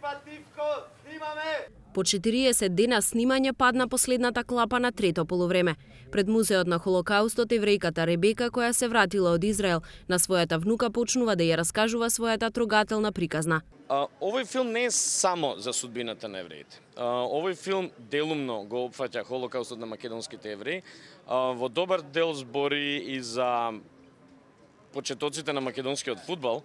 Пативко, снимаме! По 40 дена снимање падна последната клапа на трето полувреме. Пред музеот на Холокаустот еврејката Ребека, која се вратила од Израел, на својата внука почнува да ја раскажува својата трогателна приказна. Овој филм не е само за судбината на евреите. Овој филм делумно го опфаќа Холокаустот на македонските евреи. Во добар дел збори и за почетоците на македонскиот фудбал.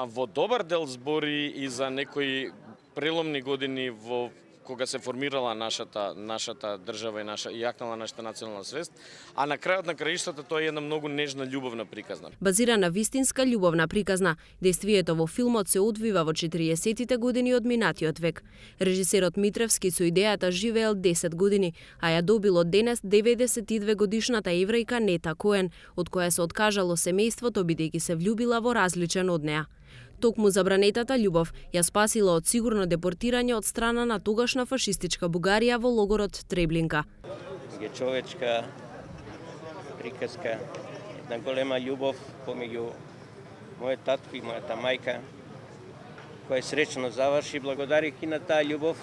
Во добар дел збори и за некои преломни години во кога се формирала нашата држава и јакнала нашата национална свест, а на крајот на краиштата тоа е една многу нежна љубовна приказна. Базирана вистинска љубовна приказна, дејствието во филмот се одвива во 40-тите години од минатиот век. Режисерот Митревски со идејата живеел 10 години, а ја добил од денес 92 годишната еврејка Нета Коен, од која се откажало семејството бидејќи се влюбила во различен од неа. Токму забранетата љубов ја спасила од сигурно депортирање од страна на тогашна фашистичка Бугарија во логорот Треблинка. Е човечка приказка, една голема љубов помеѓу мојот татко и мојата мајка, која среќно заврши. Благодарики на таа љубов,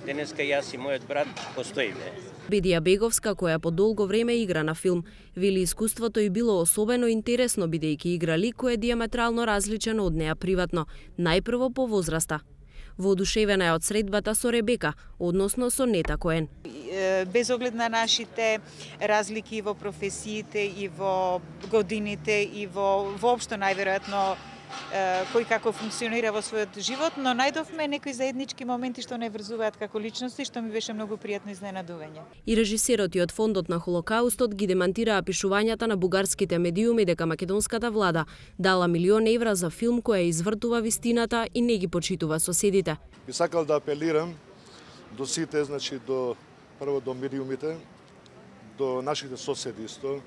денеска јас и мојот брат постоиме. Бедија Беговска, која по долго време игра на филм, вели искуството и било особено интересно бидејќи игра лик кој е диаметрално различен од неа приватно, најпрво по возраста. Воодушевена е од средбата со Ребека, односно со Нета Коен. Без оглед на нашите разлики во професиите и во годините и воопшто најверојатно кој како функционира во својот живот, но најдовме некои заеднички моменти што не врзуваат како личности, што ми беше многу пријатно изненадување. И режисерот и од фондот на Холокаустот ги демантираа пишувањата на бугарските медиуми дека македонската влада дала €1.000.000 за филм кој извртува вистината и не ги почитува соседите. Би сакал да апелирам до сите, прво до медиумите, до нашите соседи исто,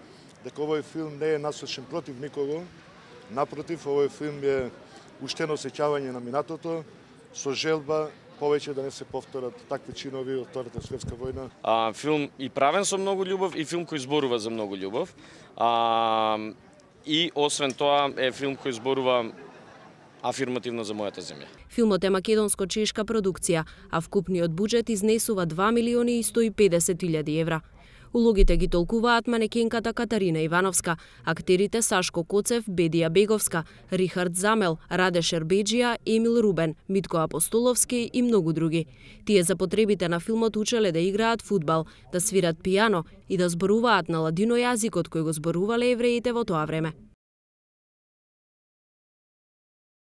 дека овој филм не е насочен против никого. Напротив, овој филм е уштено сеќавање на минатото, со желба повеќе да не се повторат такви чинови од Втората светска војна. Филм и правен со многу љубов и филм кој зборува за многу љубов. И освен тоа е филм кој зборува афирмативно за мојата земја. Филмот е македонско-чешка продукција, а вкупниот буџет изнесува 2.150.000 евра. Улогите ги толкуваат манекенката Катарина Ивановска, актерите Сашко Коцев, Бедија Беговска, Рихард Замел, Раде Шербеџија, Емил Рубен, Митко Апостоловски и многу други. Тие за потребите на филмот учеле да играат фудбал, да свират пијано и да зборуваат на ладино јазикот кој го зборувале евреите во тоа време.